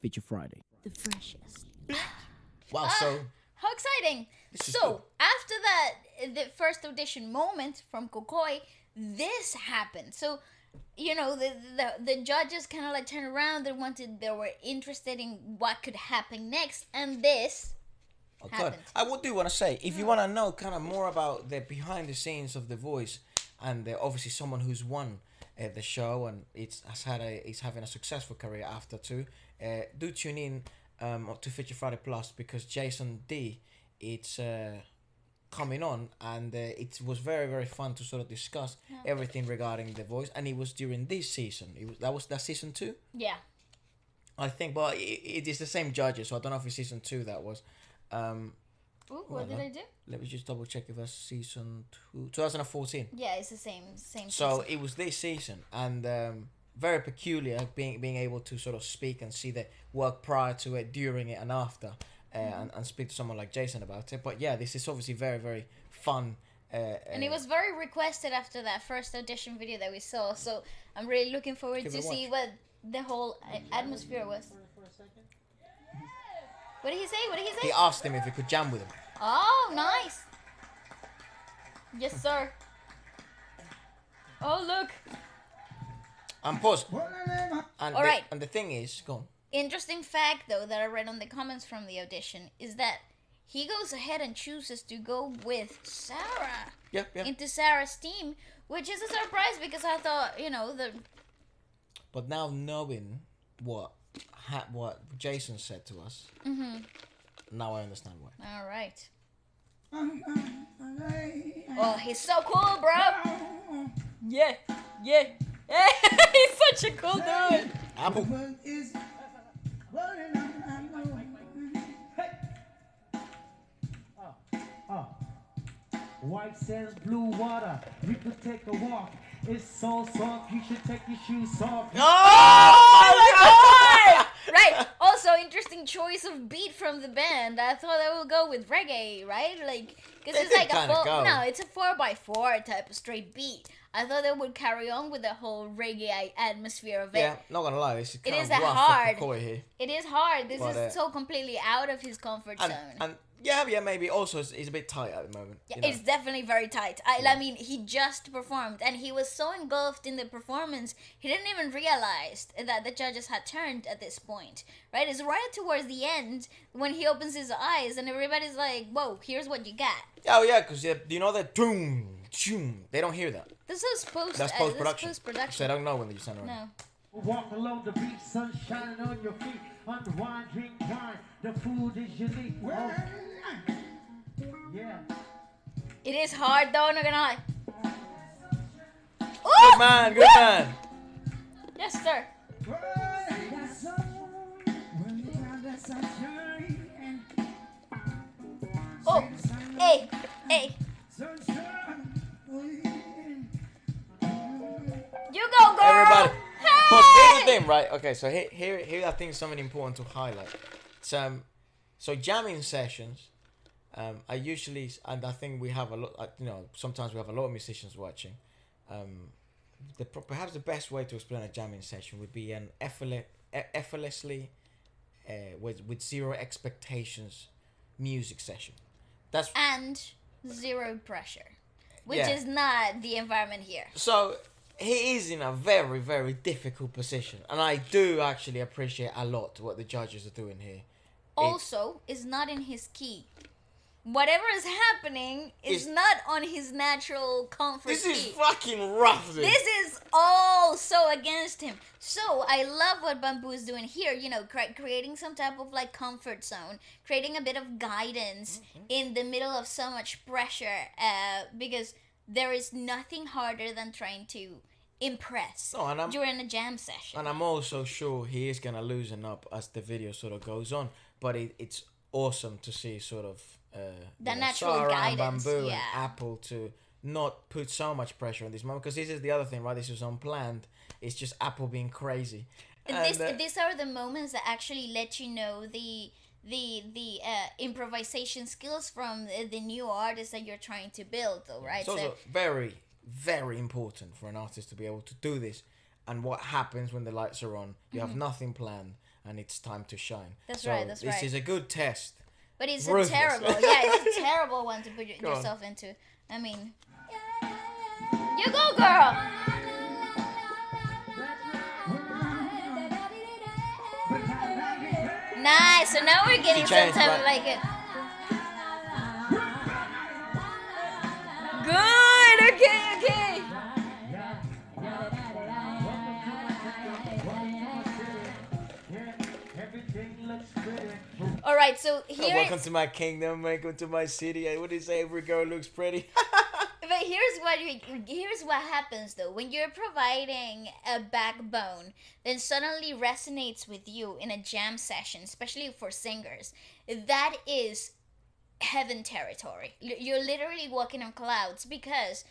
Feature Friday. The freshest. Wow, so How exciting! This is So, cool. after that, the first audition moment from Kokoi, this happened. So, you know, the judges kind of like turned around. They were interested in what could happen next, and this okay. happened. I would do want to say, if you want to know kind of more about the behind the scenes of The Voice, and obviously someone who's won the show and is having a successful career after too, do tune in to Feature Friday Plus, because Jason D, it's coming on, and it was very, very fun to sort of discuss everything regarding The Voice, and it was during this season. That was season 2, Yeah. I think, but it is the same judges, so I don't know if it's season 2 that was. Ooh, what did I do? Let me just double check if that's season 2, 2014. Yeah, it's the same So season. it was this season, and very peculiar being able to sort of speak and see the work prior to it, during it, and after, and speak to someone like Jason about it. But yeah, this is obviously very, very fun. And it was very requested after that first audition video that we saw, so I'm really looking forward Give to it a see what the whole atmosphere was. What did he say? What did he say? He asked him if he could jam with him. Oh, nice. Yes, sir. Oh, look. And pause. And All right. And the thing is, go on. Interesting fact, though, that I read on the comments from the audition is that he goes ahead and chooses to go with Sarah Yeah, yeah. into Sarah's team, which is a surprise because I thought, you know, But now knowing what Jason said to us, now I understand why. all right. Oh, he's so cool, bro. Yeah, yeah. He's such a cool dude. Apple. White sands, blue water. We could take a walk. It's so soft. You should take your shoes off. Oh! Right. Also, interesting choice of beat from the band. I thought I would go with reggae, right? Like, because They it's did like a kinda go. no, it's a 4x4 type of straight beat. I thought they would carry on with the whole reggae atmosphere of it. Yeah, not gonna lie, this is kind is of a rough hard- for Kokoi here. It is hard. This But, is so completely out of his comfort And, zone. and yeah, maybe also it's a bit tight at the moment. Yeah, you know. it's definitely very tight. I mean, he just performed, and he was so engulfed in the performance, he didn't even realize that the judges had turned at this point. Right? It's right towards the end when he opens his eyes, and everybody's like, "Whoa, here's what you got." Oh yeah, because you know that doom, doom. They don't hear that. This is post. That's post production. So they Post-production. don't know when they stand around. No. Walk along the beach, sun shining on your feet. Unwind, drink wine. The food is unique. Oh. Yeah. It is hard though. Not gonna lie. Good Oh! man, good man. Yes, sir. Oh, hey, hey. You go, girl. Everybody. Hey! But here's the thing, right? Okay, so here I think something important to highlight. It's, so jamming sessions, I usually, and I think we have a lot, sometimes we have a lot of musicians watching. Perhaps the best way to explain a jamming session would be an effortlessly, with zero expectations, music session. That's And zero pressure, which Yeah. is not the environment here. so. He is in a very, very difficult position, and I do actually appreciate a lot what the judges are doing here. Also, is not in his key. Whatever is happening is Is- not on his natural comfort This is key. fucking rough, dude. This is all so against him. So I love what Bamboo is doing here. You know, creating some type of like comfort zone, creating a bit of guidance in the middle of so much pressure. Because there is nothing harder than trying to impress No, and I'm- during a jam session. And I'm also sure he is gonna loosen up as the video sort of goes on. But it's awesome to see sort of The natural Sarah guidance, and Bamboo yeah. and Apple to not put so much pressure on this moment, because this is the other thing, right? This is unplanned. It's just Apple being crazy. These are the moments that actually let you know the improvisation skills from the new artist that you're trying to build, though, right? It's also very, very important for an artist to be able to do this. And what happens when the lights are on? You have nothing planned, and it's time to shine. That's so right. That's this right. is a good test. But it's Ruthless. a terrible, it's a terrible one to put Go on. yourself into. I mean, you go, girl. Nice. So now we're getting some changed, type right? of like it. Good. Okay. All right. So here. Welcome to my kingdom. Welcome to my city. What do you say? Every girl looks pretty. But here's what happens though. When you're providing a backbone, then suddenly resonates with you in a jam session, especially for singers. That is heaven territory. You're literally walking on clouds because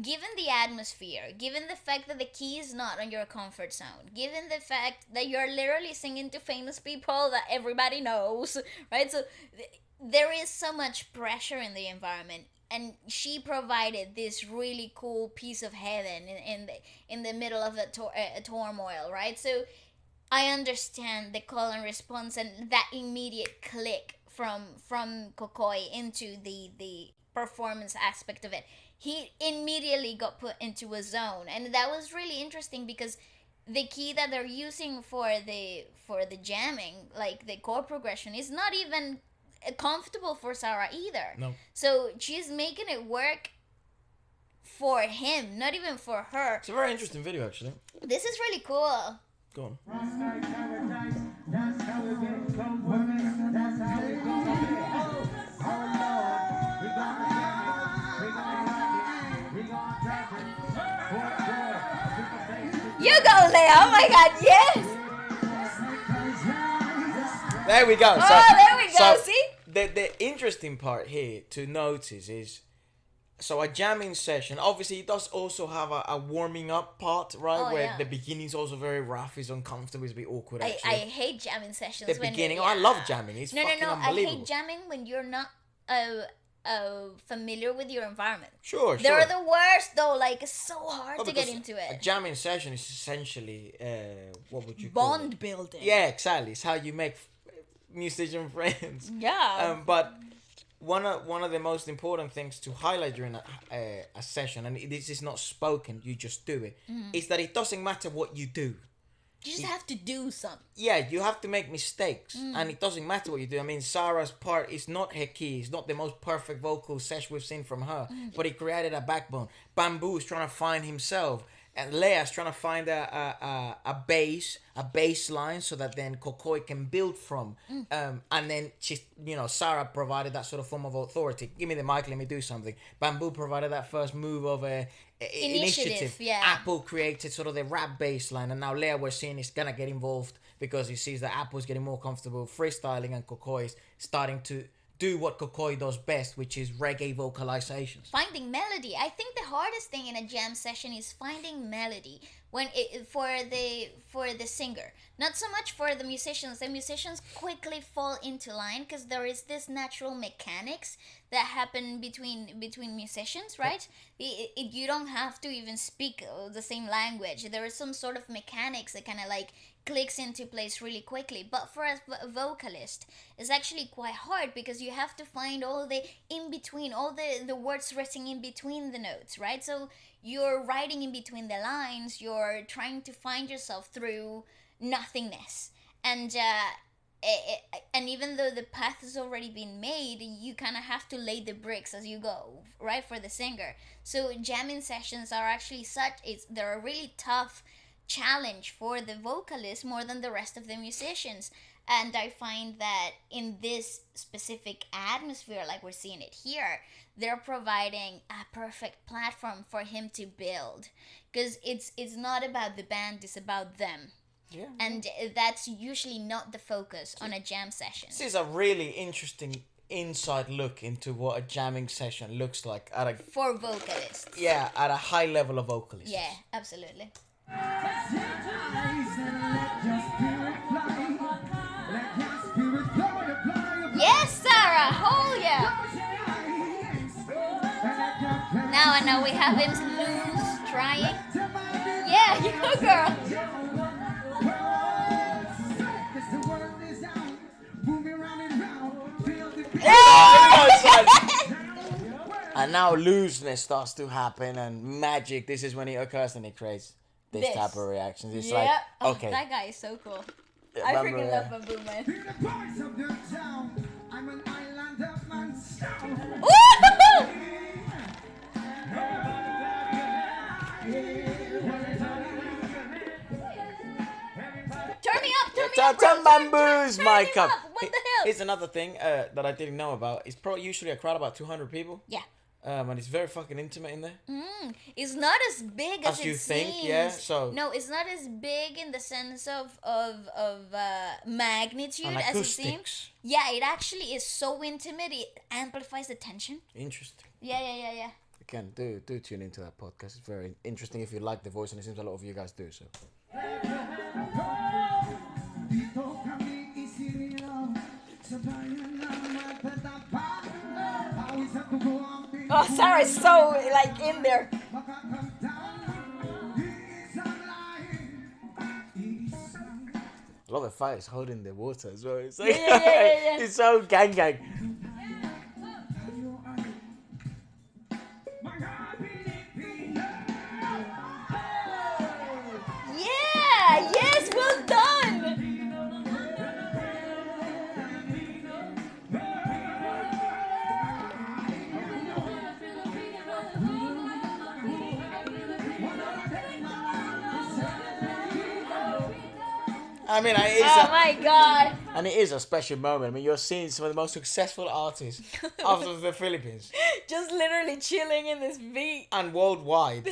given the atmosphere, given the fact that the key is not on your comfort zone, given the fact that you're literally singing to famous people that everybody knows, right? So there is so much pressure in the environment. And she provided this really cool piece of heaven in the middle of a turmoil, right? So I understand the call and response and that immediate click from Kokoi into the performance aspect of it. He immediately got put into a zone, and that was really interesting because the key that they're using for the jamming, like the chord progression, is not even comfortable for Sarah either. No. So she's making it work for him, not even for her. It's a very interesting video, actually. This is really cool. Go on. You go, Leah. Oh my God, yes. There we go. Oh, there we go. See? The interesting part here to notice is, so a jamming session, obviously it does also have a warming up part, right? Oh, where yeah. the beginning's also very rough, it's uncomfortable, it's a bit awkward I actually. hate jamming sessions. The when beginning, yeah. I love jamming, it's No, fucking I unbelievable. hate jamming when you're not familiar with your environment. Sure. They're the worst though. Like, it's so hard Oh, to get because into A it. jamming session is essentially, what would you call it? Bond building. Yeah, exactly. It's how you make musician friends. Yeah. But one of the most important things to highlight during a session, and this is not spoken, you just do it, is that it doesn't matter what you do. You just have to do something. Yeah, you have to make mistakes, and it doesn't matter what you do. I mean, Sarah's part is not her key. It's not the most perfect vocal sesh we've seen from her, but he created a backbone. Bamboo is trying to find himself, and Leah's trying to find a bass line, so that then Kokoi can build from. And then Sarah provided that sort of form of authority. Give me the mic, let me do something. Bamboo provided that first move of a initiative. Yeah. Apple created sort of the rap bass line, and now Leah, we're seeing, is gonna get involved because he sees that Apple's getting more comfortable freestyling, and Kokoi is starting to do what Kokoi does best, which is reggae vocalizations. Finding melody. I think the hardest thing in a jam session is finding melody for the singer. Not so much for the musicians. The musicians quickly fall into line because there is this natural mechanics that happen between musicians, right? You don't have to even speak the same language. There is some sort of mechanics that kind of like clicks into place really quickly. But for a vocalist, it's actually quite hard because you have to find all the in between, all the words resting in between the notes, right? So you're writing in between the lines, you're trying to find yourself through nothingness. And even though the path has already been made, you kind of have to lay the bricks as you go, right, for the singer. So jamming sessions are actually they're a really tough challenge for the vocalist more than the rest of the musicians. And I find that in this specific atmosphere, like we're seeing it here, they're providing a perfect platform for him to build, because it's not about the band, it's about them. Yeah. And that's usually not the focus on a jam session. This is a really interesting inside look into what a jamming session looks like For vocalists. Yeah, at a high level of vocalists. Yeah, absolutely. Yes, Sarah! Oh, yeah! Now I know we have him loose, trying. Yeah, you go, girl! And now looseness starts to happen and magic. This is when it occurs and it creates this type of reactions. It's like, okay. That guy is so cool. Yeah, I freaking love Bamboo, man. Turn me up, Turn Bamboo's mic up. What the hell? Here's another thing that I didn't know about. It's usually a crowd about 200 people. Yeah. And it's very fucking intimate in there. It's not as big as you it think, seems. yeah. So no, it's not as big in the sense of magnitude and as it seems. acoustics. Yeah, it actually is so intimate. It amplifies the tension. Interesting. Yeah. Again, do tune into that podcast. It's very interesting if you like the voice, and it seems a lot of you guys do. So. Oh, Sarah's so like in there. A lot of fighters holding the water as well. It's like, yeah. It's so gang. Yeah, yes, well done. I mean, my God. And it is a special moment. I mean, you're seeing some of the most successful artists of the Philippines. Just literally chilling in this beat. And worldwide.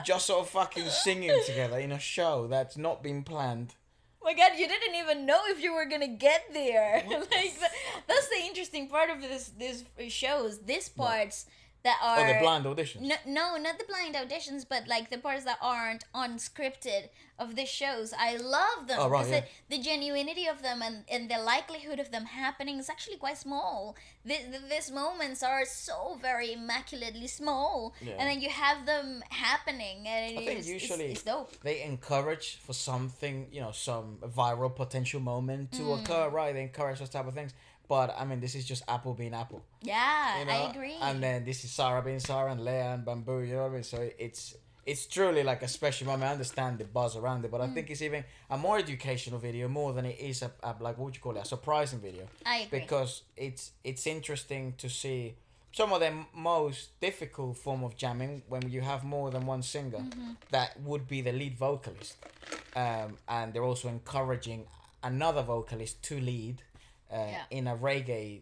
Just sort of fucking singing together in a show that's not been planned. Oh my God, you didn't even know if you were gonna get there. Like that's the interesting part of this shows. These parts that are the blind auditions. No, not the blind auditions, but like the parts that aren't unscripted of the shows. I love them. Oh, right, yeah. The genuinity of them and the likelihood of them happening is actually quite small. These moments are so very immaculately small, and then you have them happening, and I think usually it's dope. They encourage for something, some viral potential moment to occur, right? They encourage those type of things. But I mean, this is just Apple being Apple. Yeah, I agree. And then this is Sarah being Sarah and Leia and Bamboo. You know what I mean? So it's truly like a special moment. I understand the buzz around it, but I think it's even a more educational video more than it is a like, what would you call it, a surprising video. I agree. Because it's interesting to see some of the most difficult form of jamming when you have more than one singer. That would be the lead vocalist, and they're also encouraging another vocalist to lead. In a reggae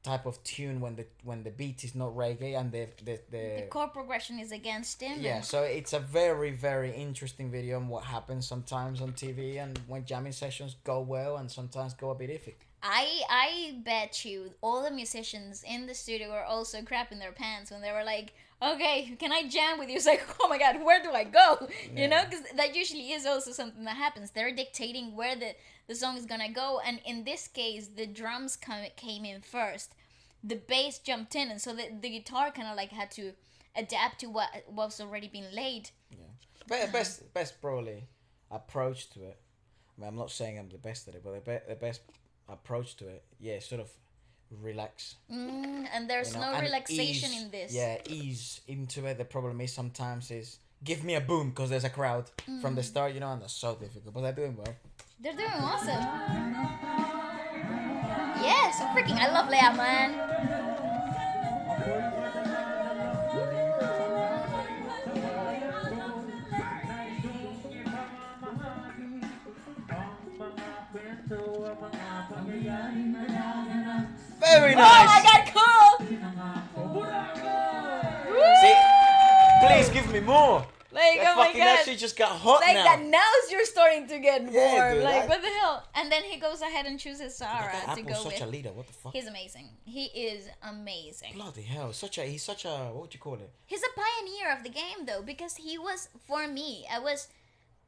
type of tune when the beat is not reggae and the chord progression is against him. Yeah, so it's a very, very interesting video on what happens sometimes on TV and when jamming sessions go well and sometimes go a bit iffy. I bet you all the musicians in the studio were also crapping their pants when they were like, okay, can I jam with you? It's like, oh my God, where do I go? You know, because that usually is also something that happens. They're dictating where the song is gonna go, and in this case, the drums came in first. The bass jumped in, and so the guitar kind of like had to adapt to what was already been laid. Yeah, best probably approach to it. I mean, I'm not saying I'm the best at it, but the best approach to it, sort of relax. And there's no relaxation in this. Yeah, ease into it. The problem is sometimes is give me a boom because there's a crowd from the start, and that's so difficult. But they're doing well. They're doing awesome. Yeah, so freaking, I love Leia, man. Very nice. Oh my God, cool. See, please give me more. Like, oh my God. That shit just got hot like now. That now you're starting to get warm. Dude, like, what the hell? And then he goes ahead and chooses Sarah to go such with. a leader. What the fuck? He's amazing. He is amazing. Bloody hell. He's such a, what would you call it? He's a pioneer of the game, though, because he was, for me, I was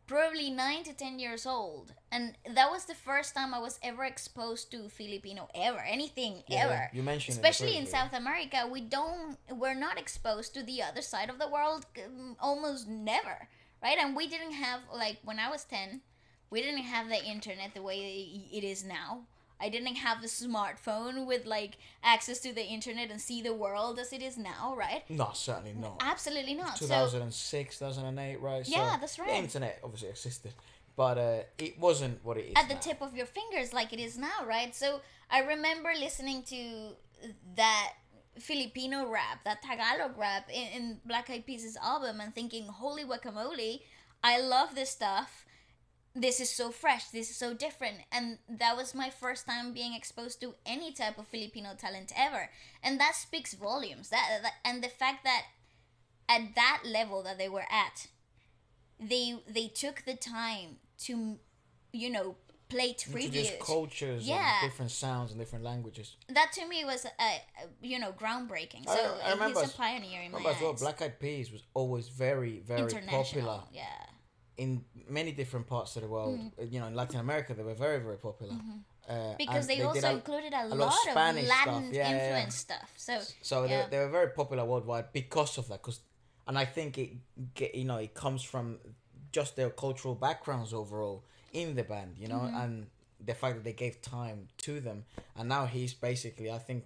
probably 9 to 10 years old, and that was the first time I was ever exposed to Filipino anything ever. You mentioned especially in South America, we're not exposed to the other side of the world almost never, right? And we didn't have, like, when I was 10, we didn't have the internet the way it is now. I didn't have a smartphone with like access to the internet and see the world as it is now, right? No, certainly not. Absolutely not. 2006, 2008, right? Yeah, so that's right. The internet obviously existed, but it wasn't what it is at the now. tip of your fingers like it is now, right? So I remember listening to that Filipino rap, that Tagalog rap in Black Eyed Peas' album and thinking, holy guacamole, I love this stuff. This is so fresh, this is so different. And that was my first time being exposed to any type of Filipino talent ever. And that speaks volumes. That and the fact that at that level that they were at, they took the time to, you know, play tribute. Introduce cultures and different sounds and different languages. That to me was, you know, groundbreaking. So I remember he's a pioneer in my eyes. as well, Black Eyed Peas was always very, very popular. Yeah. In many different parts of the world. You know, in Latin America, they were very, very popular. Because they also included a lot of Spanish Latin stuff. influence stuff. So they were very popular worldwide because of that. And I think it comes from just their cultural backgrounds overall in the band, you know, and the fact that they gave time to them. And now he's basically, I think,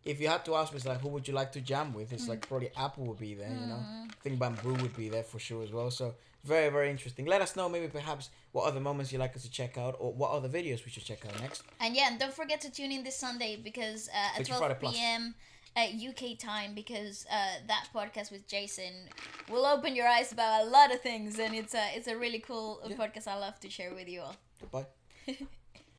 if you had to ask me, it's like, who would you like to jam with? It's like probably Apple would be there, you know. I think Bamboo would be there for sure as well. So very, very interesting. Let us know maybe perhaps what other moments you'd like us to check out or what other videos we should check out next. And yeah, and don't forget to tune in this Sunday because at 12 p.m. at UK time, because that podcast with Jason will open your eyes about a lot of things, and it's a really cool podcast I love to share with you all. Goodbye.